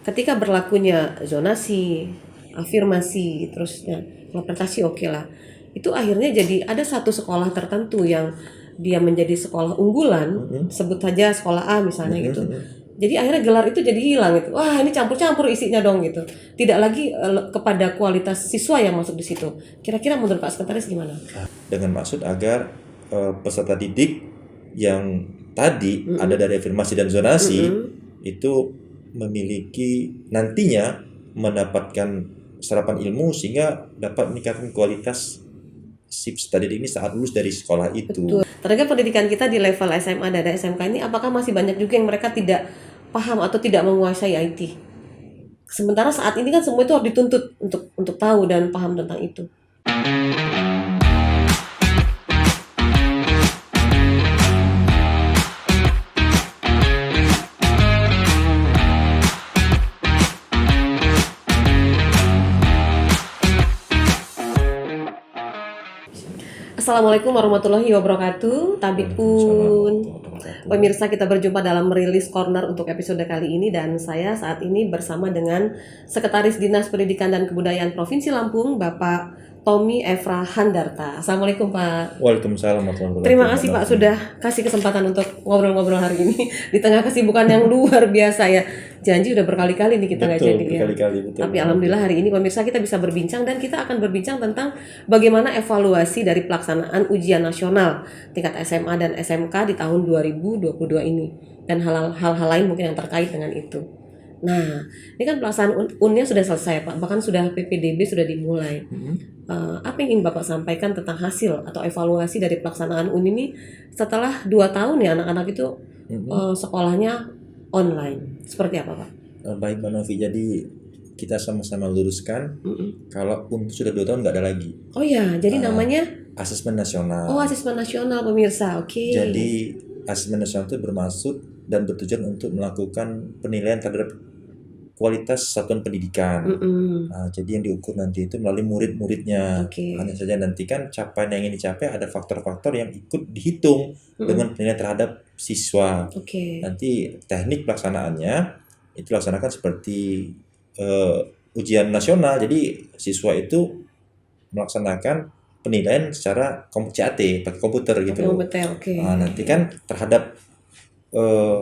ketika berlakunya zonasi, afirmasi, terus interpretasi oke lah. Itu akhirnya jadi ada satu sekolah tertentu yang dia menjadi sekolah unggulan, sebut saja sekolah A misalnya gitu. Jadi akhirnya gelar itu jadi hilang gitu. Wah, ini campur-campur isinya dong gitu. Tidak lagi kepada kualitas siswa yang masuk di situ. Kira-kira menurut Pak Sekretaris gimana? Dengan maksud agar peserta didik yang tadi ada dari afirmasi dan zonasi itu memiliki nantinya mendapatkan serapan ilmu sehingga dapat meningkatkan kualitas si peserta didik ini saat lulus dari sekolah itu. Betul. Tenaga pendidikan kita di level SMA dan SMK ini apakah masih banyak juga yang mereka tidak paham atau tidak menguasai IT? Sementara saat ini kan semua itu harus dituntut untuk tahu dan paham tentang itu. Assalamualaikum warahmatullahi wabarakatuh. Tabipun pemirsa, kita berjumpa dalam Rilis Corner untuk episode kali ini, dan saya saat ini bersama dengan Sekretaris Dinas Pendidikan dan Kebudayaan Provinsi Lampung, Bapak Tommy Efra Handarta. Assalamualaikum Pak. Waalaikumsalam warahmatullahi wabarakatuh. Terima kasih Pak sudah kasih kesempatan untuk ngobrol-ngobrol hari ini di tengah kesibukan yang luar biasa ya. Janji udah berkali-kali nih kita nggak jadi ya. Betul. Tapi alhamdulillah hari ini pemirsa kita bisa berbincang, dan kita akan berbincang tentang bagaimana evaluasi dari pelaksanaan ujian nasional tingkat SMA dan SMK di tahun 2022 ini, dan hal-hal lain mungkin yang terkait dengan itu. Nah, ini kan pelaksanaan UN-nya sudah selesai Pak, bahkan sudah PPDB sudah dimulai. Apa yang ingin Bapak sampaikan tentang hasil atau evaluasi dari pelaksanaan UN ini setelah 2 tahun ya anak-anak itu sekolahnya online? Seperti apa Pak? Baik Mbak Novi, jadi kita sama-sama luruskan kalau UN sudah 2 tahun nggak ada lagi. Oh ya, jadi namanya Asesmen nasional. Oh, asesmen nasional pemirsa, oke. Jadi asesmen nasional itu bermaksud dan bertujuan untuk melakukan penilaian terhadap kualitas satuan pendidikan. Jadi yang diukur nanti itu melalui murid-muridnya. Hanya saja nanti kan capaian yang ingin dicapai ada faktor-faktor yang ikut dihitung dengan penilaian terhadap siswa. Nanti teknik pelaksanaannya itu dilaksanakan seperti ujian nasional. Jadi siswa itu melaksanakan penilaian secara CAT pakai komputer gitu. Nanti kan terhadap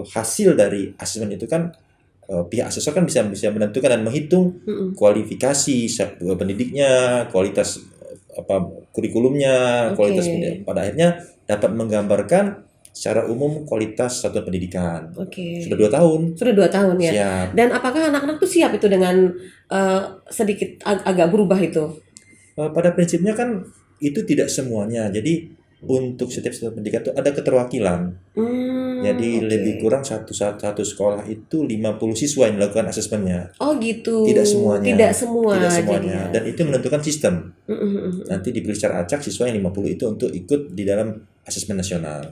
hasil dari asesmen itu kan pihak asesor kan bisa menentukan dan menghitung kualifikasi pendidiknya, kualitas kurikulumnya, kualitas pada akhirnya dapat menggambarkan secara umum kualitas satuan pendidikan. Sudah 2 tahun. Sudah 2 tahun ya. Siap. Dan apakah anak-anak tuh siap itu dengan sedikit agak berubah itu? Pada prinsipnya kan itu tidak semuanya. Jadi untuk setiap satuan pendidikan itu ada keterwakilan. Jadi lebih kurang satu sekolah itu 50 siswa yang melakukan asesmennya. Oh gitu. Tidak semuanya. Tidak semuanya. Jadinya. Dan itu menentukan sistem. Nanti dipilih secara acak siswa yang 50 itu untuk ikut di dalam asesmen nasional.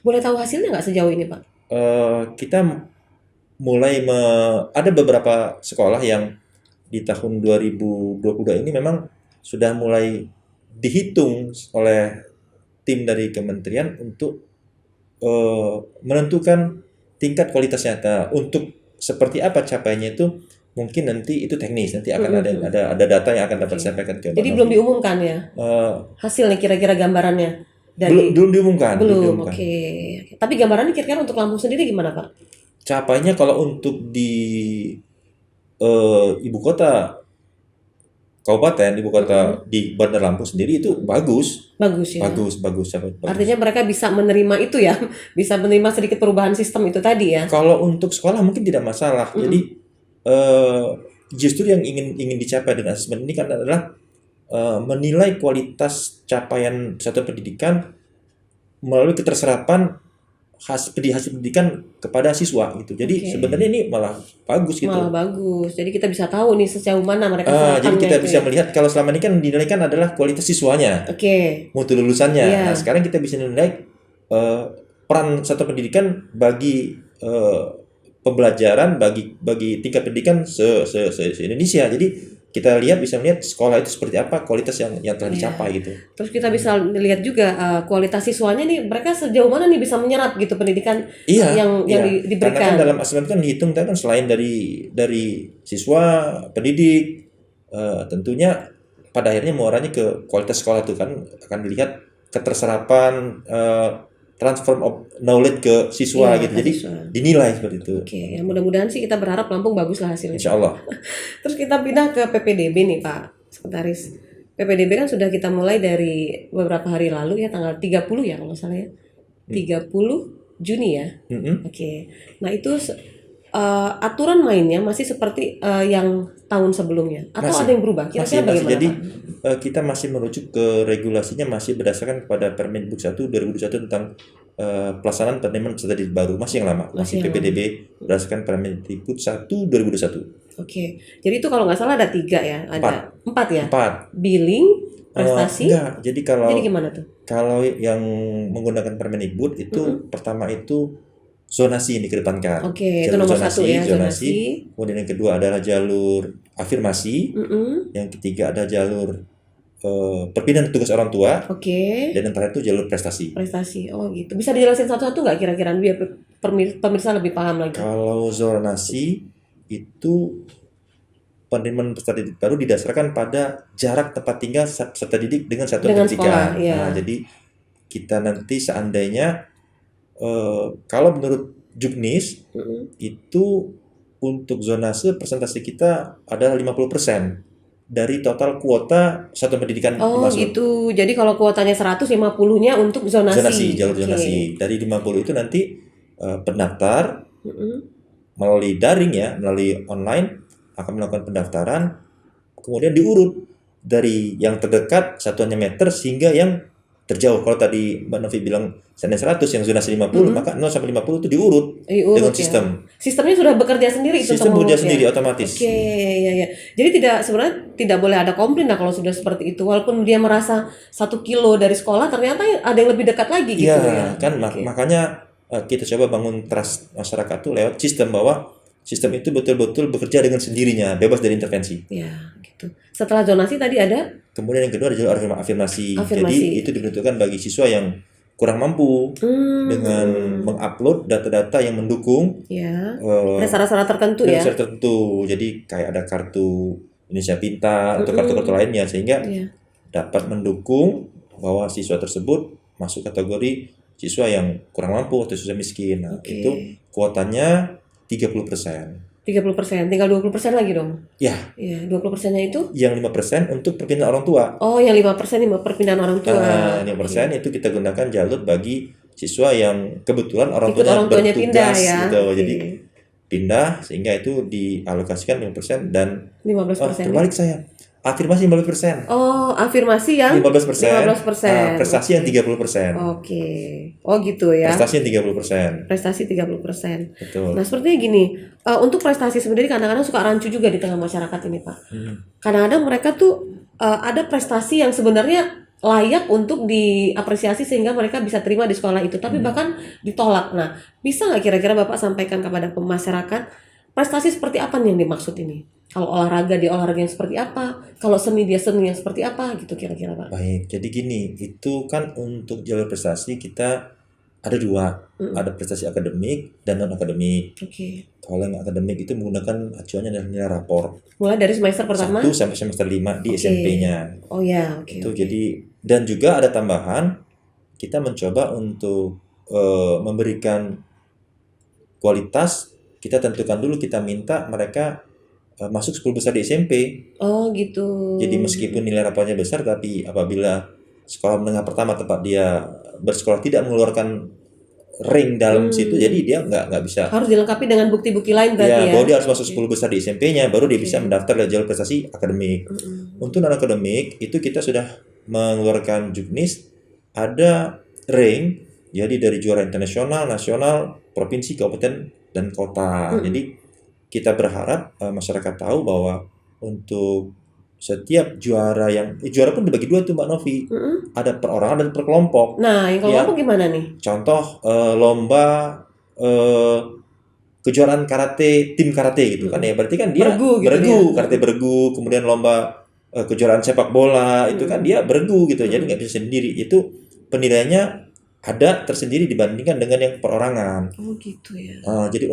Boleh tahu hasilnya nggak sejauh ini Pak? Kita mulai ada beberapa sekolah yang di tahun 2022 ini memang sudah mulai dihitung oleh tim dari kementerian untuk menentukan tingkat kualitas nyata. Untuk seperti apa capaiannya itu mungkin nanti itu teknis, nanti akan ada data yang akan dapat disampaikan ke Jadi belum diumumkan ya hasilnya, kira-kira gambarannya dari belum diumumkan. Tapi gambarannya kira-kira untuk Lampung sendiri gimana Pak? Capaiannya kalau untuk di ibu kota di Bandar Lampung sendiri itu bagus ya. Bagus. Artinya mereka bisa menerima itu ya, bisa menerima sedikit perubahan sistem itu tadi ya. Kalau untuk sekolah mungkin tidak masalah. Jadi justru yang ingin dicapai dengan asesmen ini kan adalah menilai kualitas capaian satuan pendidikan melalui keterserapan hasil pendidikan kepada siswa gitu. Jadi sebenarnya ini malah bagus gitu. Jadi kita bisa tahu nih sejauh mana mereka jadi kita bisa melihat kalau selama ini kan dinilai kan adalah kualitas siswanya. Mutu lulusannya. Nah, sekarang kita bisa menilai peran satuan pendidikan bagi pembelajaran bagi tingkat pendidikan se Indonesia. Jadi kita bisa melihat sekolah itu seperti apa, kualitas yang telah dicapai gitu. Terus kita bisa lihat juga kualitas siswanya nih, mereka sejauh mana nih bisa menyerap gitu pendidikan yang diberikan. Karena kan dalam asesmen kan dihitung kan selain dari siswa, pendidik, tentunya pada akhirnya muaranya ke kualitas sekolah itu kan akan dilihat keterserapan transform of knowledge ke siswa gitu. Jadi dinilai seperti itu. Ya mudah-mudahan sih kita berharap Lampung bagus lah hasilnya. Insya Allah. Terus kita pindah ke PPDB nih Pak Sekretaris. PPDB kan sudah kita mulai dari beberapa hari lalu ya, tanggal 30 ya kalau salah ya. 30 Juni ya. Nah itu aturan mainnya masih seperti yang tahun sebelumnya atau ada yang berubah? Kira-kira bagaimana? Jadi kita masih merujuk ke regulasinya masih berdasarkan kepada Permendikbud 1 2021 tentang pelaksanaan penerimaan peserta didik baru, masih yang lama, masih PPDB berdasarkan Permendikbud 1 2021. Jadi itu kalau nggak salah ada 3 ya, ada 4 ya. 4. Billing, prestasi. Enggak. Jadi gimana tuh? Kalau yang menggunakan Permendikbud itu pertama itu zonasi yang dikedepankan. Itu nomor 1 ya, zonasi. Kemudian yang kedua adalah jalur afirmasi. Yang ketiga ada jalur perpindahan tugas orang tua. Dan yang terakhir itu jalur prestasi. Oh gitu. Bisa dijelasin satu-satu nggak kira-kira biar pemirsa lebih paham lagi? Kalau zonasi itu penerimaan peserta didik baru didasarkan pada jarak tempat tinggal peserta didik dengan satuan pendidikan. Nah, jadi kita nanti seandainya kalau menurut Juknis itu untuk zonase persentase kita adalah 50% dari total kuota satuan pendidikan dimasuk. Gitu. Jadi kalau kuotanya 150-nya untuk zonasi. Jalur zonasi. Dari 50 itu nanti pendaftar melalui daring ya, melalui online akan melakukan pendaftaran, kemudian diurut dari yang terdekat satuannya meter sehingga yang terjauh. Kalau tadi Mbak Novi bilang sana 100 yang zonasi 50, maka 0 sampai 50 itu diurut dengan sistem. Sistemnya sudah bekerja sendiri itu. Sistem bekerja sendiri otomatis. Jadi sebenarnya tidak boleh ada komplain lah kalau sudah seperti itu. Walaupun dia merasa 1 kilo dari sekolah ternyata ada yang lebih dekat lagi gitu ya. Kan makanya kita coba bangun trust masyarakat tuh lewat sistem bahwa sistem itu betul-betul bekerja dengan sendirinya, bebas dari intervensi. Gitu. Setelah zonasi tadi ada? Kemudian yang kedua adalah afirmasi. Jadi itu dibentukkan bagi siswa yang kurang mampu dengan mengupload data-data yang mendukung syarat-syarat tertentu ya. Syarat tertentu. Jadi kayak ada kartu Indonesia Pintar atau kartu-kartu lainnya sehingga dapat mendukung bahwa siswa tersebut masuk kategori siswa yang kurang mampu atau siswa miskin. Nah, itu kuotanya 30%. Tinggal 20% lagi dong? Ya. 20%-nya itu? Yang 5% untuk perpindahan orang tua. Yang 5% perpindahan orang tua. 5% itu kita gunakan jalur bagi siswa yang kebetulan orang tuanya bertugas pindah, gitu. Jadi pindah sehingga itu dialokasikan 5% dan 15%. Terbalik saya. Afirmasi 15%. Afirmasi yang 15%. Prestasi yang 30%. Gitu ya. Prestasi yang 30%. Prestasi 30%. Betul. Nah, sepertinya gini, untuk prestasi sendiri kadang-kadang suka rancu juga di tengah masyarakat ini, Pak. Kadang-kadang mereka tuh ada prestasi yang sebenarnya layak untuk diapresiasi sehingga mereka bisa terima di sekolah itu, tapi bahkan ditolak. Nah, bisa nggak kira-kira Bapak sampaikan kepada masyarakat prestasi seperti apa nih yang dimaksud ini? Kalau olahraga dia olahraga yang seperti apa? Kalau seni dia seni yang seperti apa? Gitu kira-kira Pak. Baik, jadi gini, itu kan untuk jalur prestasi kita ada 2, ada prestasi akademik dan non akademik. Kalau yang akademik itu menggunakan acuannya adalah nilai rapor. Mulai dari semester pertama 1 sampai semester 5 di SMP-nya. Jadi dan juga ada tambahan, kita mencoba untuk memberikan kualitas. Kita tentukan dulu, kita minta mereka masuk 10 besar di SMP. Gitu. Jadi meskipun nilai rapornya besar, tapi apabila sekolah menengah pertama tempat dia bersekolah tidak mengeluarkan rank dalam situ, jadi dia nggak bisa. Harus dilengkapi dengan bukti-bukti lain berarti ya. Bahwa dia harus masuk 10 besar di SMP-nya, baru dia bisa mendaftar ke jalur prestasi akademik. Untuk non akademik itu kita sudah mengeluarkan Juknis, ada rank, jadi dari juara internasional, nasional, provinsi, kabupaten dan kota. Jadi kita berharap masyarakat tahu bahwa untuk setiap juara juara pun dibagi 2 tuh Mbak Novi. Ada perorangan dan per kelompok. Nah, yang kelompok gimana nih? Contoh lomba kejuaraan karate, tim karate gitu kan ya, berarti kan dia Beregu gitu beregu, dia. karate beregu, kemudian lomba kejuaraan sepak bola itu kan dia beregu gitu, jadi nggak bisa sendiri, itu penilaiannya ada tersendiri dibandingkan dengan yang perorangan. Oh gitu ya. Jadi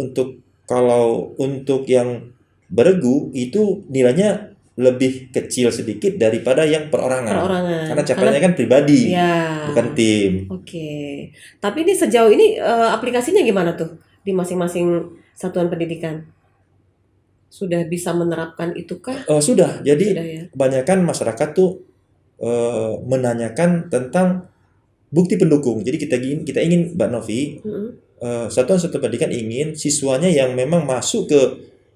kalau untuk yang beregu itu nilainya lebih kecil sedikit daripada yang perorangan. Karena capaiannya kan pribadi, ya. bukan tim. Oke. Tapi ini sejauh ini aplikasinya gimana tuh di masing-masing satuan pendidikan? Sudah bisa menerapkan itu kah? Sudah. Jadi Sudah ya. kebanyakan masyarakat tuh menanyakan tentang bukti pendukung. Jadi kita ingin Mbak Novi, satuan-satuan pendidikan ingin siswanya yang memang masuk ke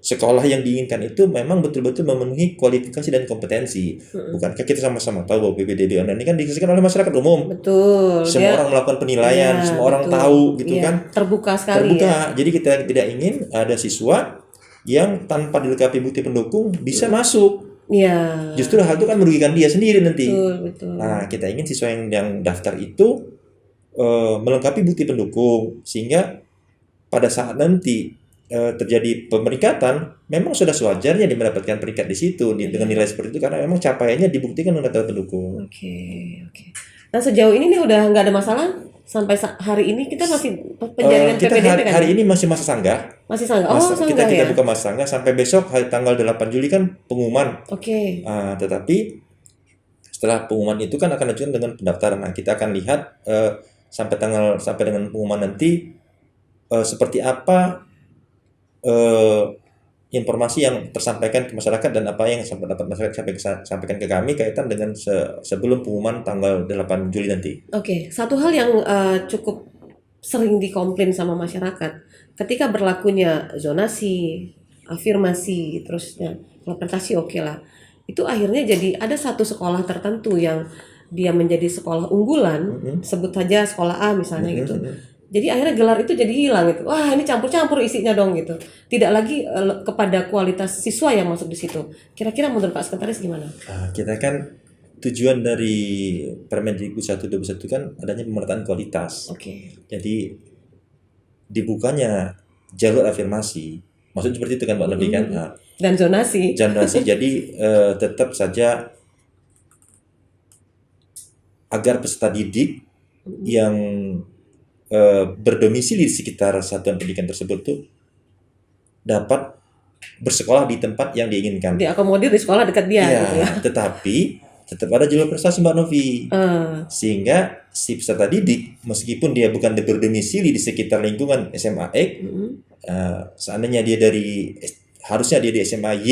sekolah yang diinginkan itu memang betul-betul memenuhi kualifikasi dan kompetensi. Bukankah kita sama-sama tahu bahwa PPDB online ini kan disaksikan oleh masyarakat umum. Betul. Semua orang melakukan penilaian, semua orang tahu gitu kan. Terbuka sekali. Terbuka. Jadi kita tidak ingin ada siswa yang tanpa dilengkapi bukti pendukung bisa masuk. Iya. Justru hal itu kan merugikan dia sendiri nanti. Betul. Nah, kita ingin siswa yang daftar itu melengkapi bukti pendukung sehingga pada saat nanti terjadi pemeringkatan, memang sudah sewajarnya dia mendapatkan peringkat di situ dengan nilai seperti itu karena memang capaiannya dibuktikan oleh daftar pendukung. Oke. Nah sejauh ini nih udah nggak ada masalah sampai hari ini kita masih penjaringan PPDB kan? Hari ini masih masa sanggah. Masih sanggah. Kita buka masa sanggah sampai besok tanggal 8 Juli kan pengumuman. Oke. Tetapi setelah pengumuman itu kan akan lanjutkan dengan pendaftaran. Nah, kita akan lihat sampai dengan pengumuman nanti seperti apa informasi yang tersampaikan ke masyarakat dan apa yang dapat masyarakat sampaikan ke kami kaitan dengan sebelum pengumuman tanggal 8 Juli nanti. Oke, satu hal yang cukup sering dikomplain sama masyarakat ketika berlakunya zonasi, afirmasi, terusnya prestasi oke lah. Itu akhirnya jadi ada satu sekolah tertentu yang dia menjadi sekolah unggulan, sebut saja sekolah A misalnya gitu. Jadi akhirnya gelar itu jadi hilang gitu. Wah, ini campur-campur isinya dong gitu. Tidak lagi kepada kualitas siswa yang masuk di situ. Kira-kira menurut Pak Sekretaris gimana? Kita kan tujuan dari Permendikbud 121 kan adanya pemerataan kualitas. Oke. Jadi dibukanya jalur afirmasi. Maksudnya seperti itu kan Mbak Novi kan? Dan zonasi. Jadi tetap saja agar peserta didik yang berdomisili di sekitar satuan pendidikan tersebut tuh dapat bersekolah di tempat yang diinginkan. Diakomodir di sekolah dekat dia. Ya, gitu ya. Tetapi tetap ada jalur prestasi Mbak Novi. Sehingga si peserta didik meskipun dia bukan berdomisili di sekitar lingkungan SMA X, seandainya dia harusnya dia di SMA Y,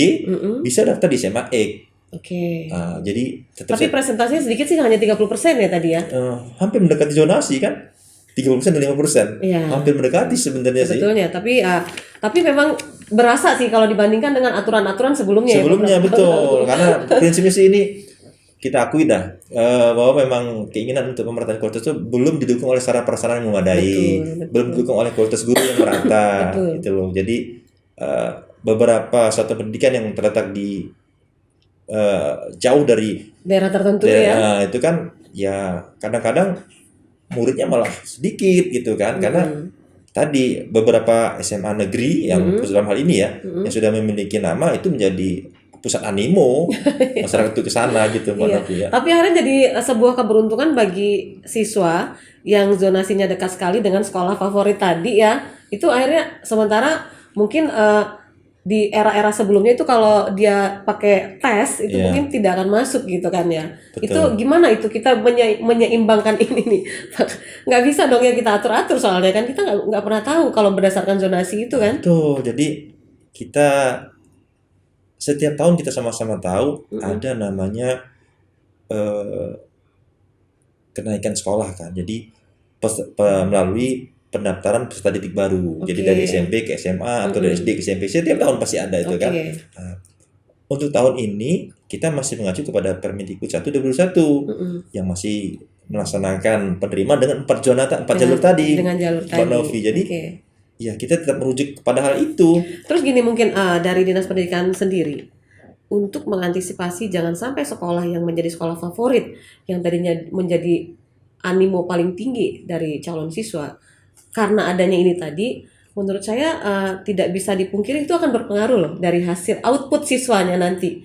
bisa daftar di SMA X. Oke. Jadi tapi presentasinya sedikit sih, hanya 30% ya tadi ya. Hampir mendekati zonasi kan. 30% dan 5%. Ya. Hampir mendekati sebenarnya sih. Sebetulnya, tapi memang berasa sih kalau dibandingkan dengan aturan-aturan sebelumnya. Sebelumnya betul. Karena prinsipnya sih ini kita akui dah bahwa memang keinginan untuk pemerataan kualitas itu belum didukung oleh sarana prasarana yang memadai, belum didukung oleh kualitas guru yang merata, gitu loh. Jadi beberapa satuan pendidikan yang terletak di jauh dari daerah tertentu itu kan ya kadang-kadang muridnya malah sedikit gitu kan, karena tadi beberapa SMA negeri yang dalam hal ini ya yang sudah memiliki nama itu menjadi pusat animo masyarakat itu ke sana gitu Mbak Novi ya. Tapi akhirnya jadi sebuah keberuntungan bagi siswa yang zonasinya dekat sekali dengan sekolah favorit tadi ya. Itu akhirnya sementara mungkin di era-era sebelumnya itu kalau dia pakai tes itu mungkin tidak akan masuk gitu kan ya. Betul. Itu gimana itu kita menyeimbangkan ini nih. Nggak bisa dong ya kita atur-atur soalnya kan kita nggak pernah tahu kalau berdasarkan zonasi itu kan. Betul. Jadi kita setiap tahun kita sama-sama tahu ada namanya kenaikan sekolah kan. Jadi melalui pendaftaran peserta didik baru. Jadi dari SMP ke SMA atau dari SD ke SMP setiap tahun pasti ada itu kan. Nah, untuk tahun ini kita masih mengacu kepada Permendikbud 121 yang masih melaksanakan penerimaan dengan 4 jalur tadi. Dengan jalur tadi. Mbak Novi. Jadi ya kita tetap merujuk kepada hal itu. Terus gini mungkin dari Dinas Pendidikan sendiri untuk mengantisipasi jangan sampai sekolah yang menjadi sekolah favorit yang tadinya menjadi animo paling tinggi dari calon siswa karena adanya ini tadi menurut saya tidak bisa dipungkiri itu akan berpengaruh loh dari hasil output siswanya nanti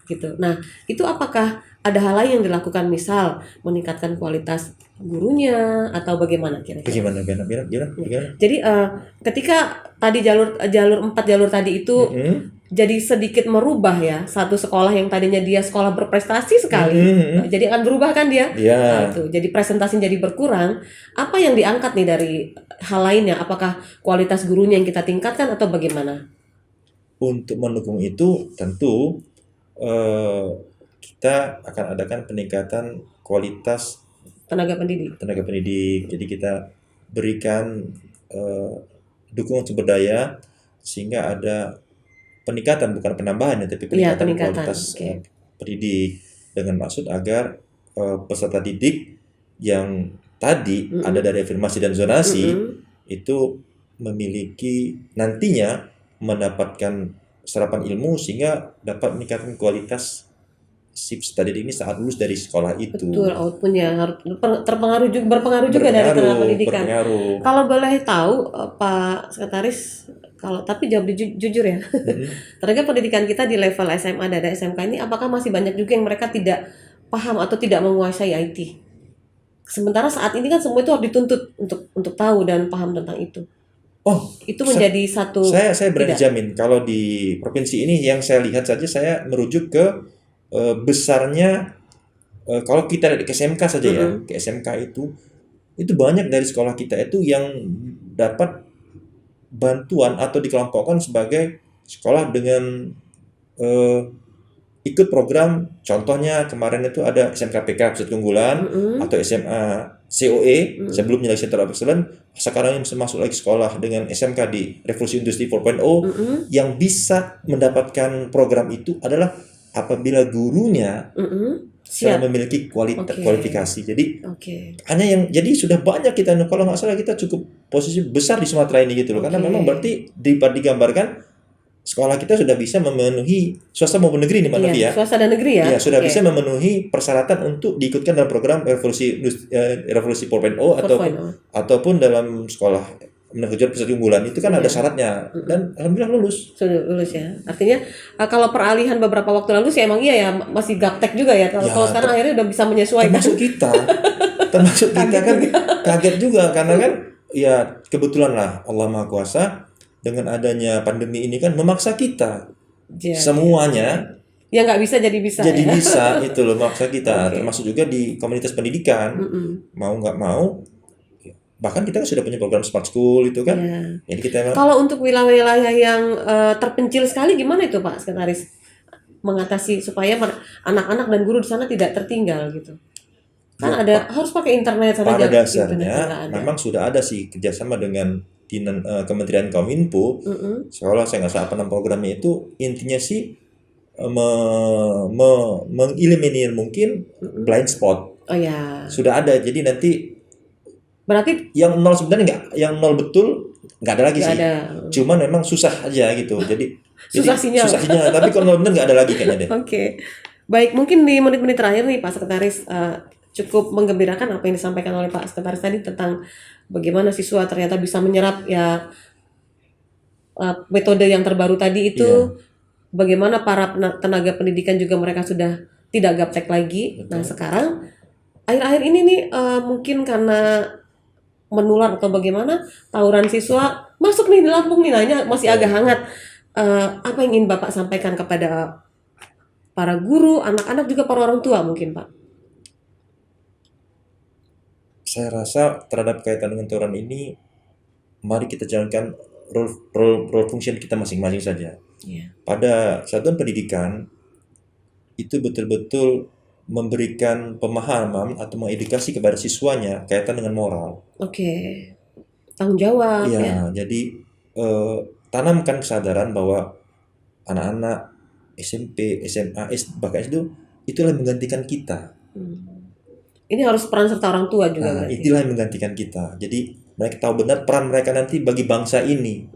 gitu. Nah, itu apakah ada hal lain yang dilakukan, misal meningkatkan kualitas gurunya atau bagaimana kira-kira? Bagaimana? Jadi ketika tadi jalur 4 jalur tadi itu jadi sedikit merubah ya, satu sekolah yang tadinya dia sekolah berprestasi sekali, jadi akan berubah kan dia? Nah, itu jadi presentasi jadi berkurang. Apa yang diangkat nih dari hal lainnya? Apakah kualitas gurunya yang kita tingkatkan atau bagaimana? Untuk mendukung itu tentu kita akan adakan peningkatan kualitas tenaga pendidik. Jadi kita berikan dukungan sumber daya sehingga ada peningkatan, bukan penambahan ya, tapi peningkatan kualitas pendidik, dengan maksud agar peserta didik yang tadi ada dari afirmasi dan zonasi itu memiliki nantinya mendapatkan serapan ilmu sehingga dapat meningkatkan kualitas si peserta didik ini saat lulus dari sekolah itu. Betul, outputnya harus berpengaruh juga dari tenaga pendidikan. Kalau boleh tahu Pak Sekretaris, tapi jawab jujur ya, tenaga pendidikan kita di level SMA dan SMK ini apakah masih banyak juga yang mereka tidak paham atau tidak menguasai IT? Sementara saat ini kan semua itu harus dituntut untuk tahu dan paham tentang itu. Itu menjadi satu. Saya berani jamin kalau di provinsi ini yang saya lihat saja, saya merujuk ke besarnya kalau kita lihat ke SMK saja ya, ke SMK itu banyak dari sekolah kita itu yang dapat bantuan atau dikelompokkan sebagai sekolah dengan ikut program. Contohnya kemarin itu ada SMKPK Pusat Keunggulan atau SMA COE sebelumnya lagi Center of Excellence. Sekarang yang masuk lagi sekolah dengan SMK di Revolusi Industri 4.0 yang bisa mendapatkan program itu adalah apabila gurunya sudah memiliki kualifikasi. Jadi hanya jadi sudah banyak kita, kalau nggak salah kita cukup posisi besar di Sumatera ini gitu loh, karena memang berarti digambarkan sekolah kita sudah bisa memenuhi, swasta maupun negeri nih Mbak Novi ya. Swasta dan negeri ya. Iya, sudah bisa memenuhi persyaratan untuk diikutkan dalam program Revolusi 4.0 ataupun dalam sekolah menengah kejuruan pusat unggulan itu kan ada syaratnya, dan alhamdulillah lulus. Sudah lulus ya. Artinya kalau peralihan beberapa waktu lalu sih emang iya ya, masih gaptek juga ya. Kalau sekarang akhirnya udah bisa menyesuaikan. Termasuk kita kan kaget juga karena kan ya kebetulan lah Allah Maha Kuasa dengan adanya pandemi ini kan memaksa kita semuanya yang nggak bisa jadi bisa itu loh, memaksa kita termasuk juga di komunitas pendidikan mau nggak mau, bahkan kita kan sudah punya program Smart School itu kan. Jadi kita kalau untuk wilayah-wilayah yang terpencil sekali gimana itu Pak Sekretaris mengatasi supaya anak-anak dan guru di sana tidak tertinggal gitu? Kan ada harus pakai internet saja. Pada dasarnya memang sudah ada sih kerjasama dengan Kementerian Kominfo. Seolah saya nggak salah apa nama programnya itu, intinya sih mengeliminir mungkin blind spot. Sudah ada, jadi nanti berarti yang nol sebenarnya yang nol betul nggak ada lagi sih. Cuman memang susah aja gitu. Jadi susah sinyal. Tapi kalau nol benar nggak ada lagi kayaknya deh. Baik, mungkin di menit-menit terakhir nih Pak Sekretaris, cukup menggembirakan apa yang disampaikan oleh Pak Sekretaris tadi tentang bagaimana siswa ternyata bisa menyerap ya metode yang terbaru tadi itu. Bagaimana para tenaga pendidikan juga mereka sudah tidak gaptek lagi. Nah sekarang akhir-akhir ini nih mungkin karena menular atau bagaimana, tawuran siswa masuk nih di Lampung nih, nanya masih agak hangat. Apa yang ingin Bapak sampaikan kepada para guru, anak-anak juga para orang tua mungkin Pak? Saya rasa terhadap kaitan dengan tawuran ini, mari kita jalankan role function kita masing-masing saja. Pada satuan pendidikan itu betul-betul memberikan pemahaman atau mengedukasi kepada siswanya kaitan dengan moral. Tanggung jawab. Jadi tanamkan kesadaran bahwa anak-anak SMP, SMA, bahkan itulah yang menggantikan kita. Ini harus peran serta orang tua juga. Itulah yang menggantikan kita. Jadi mereka tahu benar peran mereka nanti bagi bangsa ini.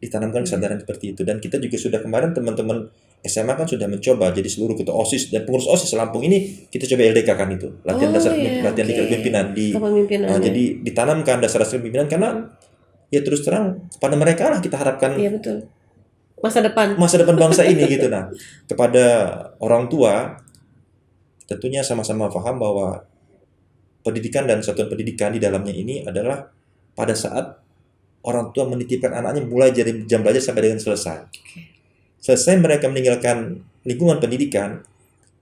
Ditanamkan kesadaran seperti itu. Dan kita juga sudah kemarin teman-teman SMA kan sudah mencoba jadi seluruh ketua OSIS dan pengurus OSIS Lampung ini kita coba LDK kan itu latihan dasar latihan kepemimpinan. Jadi ditanamkan dasar-dasar kepemimpinan karena ya terus terang pada mereka lah kita harapkan Iya betul. Masa depan bangsa ini gitu. Nah, kepada orang tua tentunya sama-sama paham bahwa pendidikan dan satuan pendidikan di dalamnya ini adalah pada saat orang tua menitipkan anaknya mulai dari jam belajar sampai dengan selesai. Selesai mereka meninggalkan lingkungan pendidikan,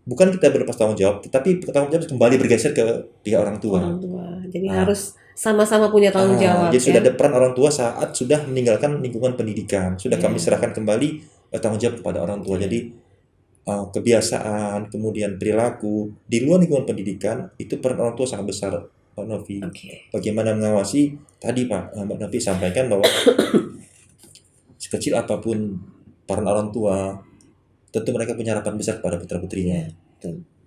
bukan kita berlepas tanggung jawab, tetapi tanggung jawab kembali bergeser ke pihak orang tua. Jadi harus sama-sama punya tanggung jawab. Jadi sudah ada peran orang tua saat sudah meninggalkan lingkungan pendidikan. Sudah kami serahkan kembali tanggung jawab kepada orang tua. Jadi kebiasaan, kemudian perilaku di luar lingkungan pendidikan itu peran orang tua sangat besar, Pak Novi. Bagaimana mengawasi tadi Mbak Novi sampaikan bahwa sekecil apapun peran orang tua, tentu mereka punya harapan besar kepada putra-putrinya.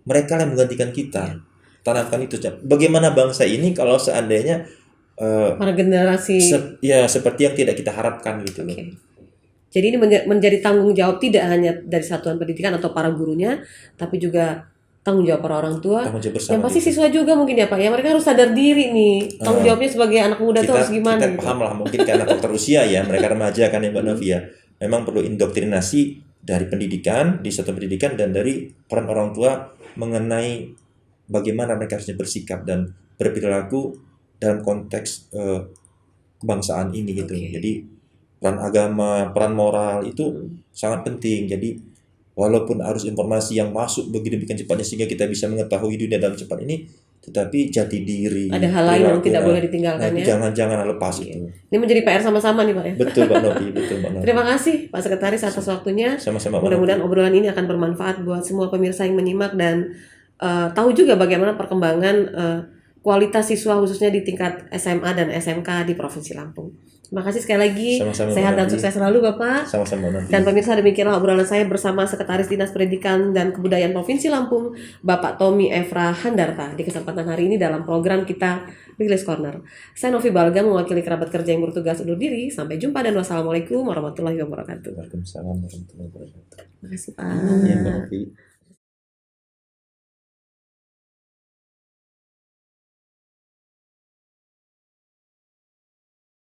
Mereka yang menggantikan kita. Tanamkan itu. Bagaimana bangsa ini kalau seandainya para generasi seperti yang tidak kita harapkan gitu loh. Jadi ini menjadi tanggung jawab tidak hanya dari satuan pendidikan atau para gurunya, tapi juga tanggung jawab para orang tua. Yang pasti siswa juga mungkin ya Pak. Ya mereka harus sadar diri nih. Tanggung jawabnya sebagai anak muda itu harus gimana? Kita paham lah mungkin karena faktor usia ya, mereka remaja kan ya Mbak Novi ya. Memang perlu indoktrinasi dari pendidikan, di satuan pendidikan dan dari peran orang tua mengenai bagaimana mereka harusnya bersikap dan berperilaku dalam konteks kebangsaan ini gitu. Jadi peran agama, peran moral itu sangat penting. Jadi walaupun arus informasi yang masuk begitu cepatnya sehingga kita bisa mengetahui dunia dalam cepat ini, tetapi jati diri. Ada hal lain yang tidak boleh ditinggalkan ya. Jangan lepas itu. Ini menjadi PR sama-sama nih Pak ya. Betul Pak Novi, betul Pak Novi. Terima kasih Pak Sekretaris atas waktunya. Sama-sama. Mudah-mudahan obrolan ini akan bermanfaat buat semua pemirsa yang menyimak dan tahu juga bagaimana perkembangan kualitas siswa khususnya di tingkat SMA dan SMK di Provinsi Lampung. Terima kasih sekali lagi. Sama-sama, sehat dan sukses selalu Bapak. Sama-sama nanti. Dan pemirsa, demikianlah obrolan saya bersama Sekretaris Dinas Pendidikan dan Kebudayaan Provinsi Lampung, Bapak Tommy Evra Handarta, di kesempatan hari ini dalam program kita English Corner. Saya Novi Balga mewakili kerabat kerja yang bertugas undur diri. Sampai jumpa dan wassalamualaikum warahmatullahi wabarakatuh. Waalaikumsalam warahmatullahi wabarakatuh. Terima kasih Pak. Ya, Mbak Novi.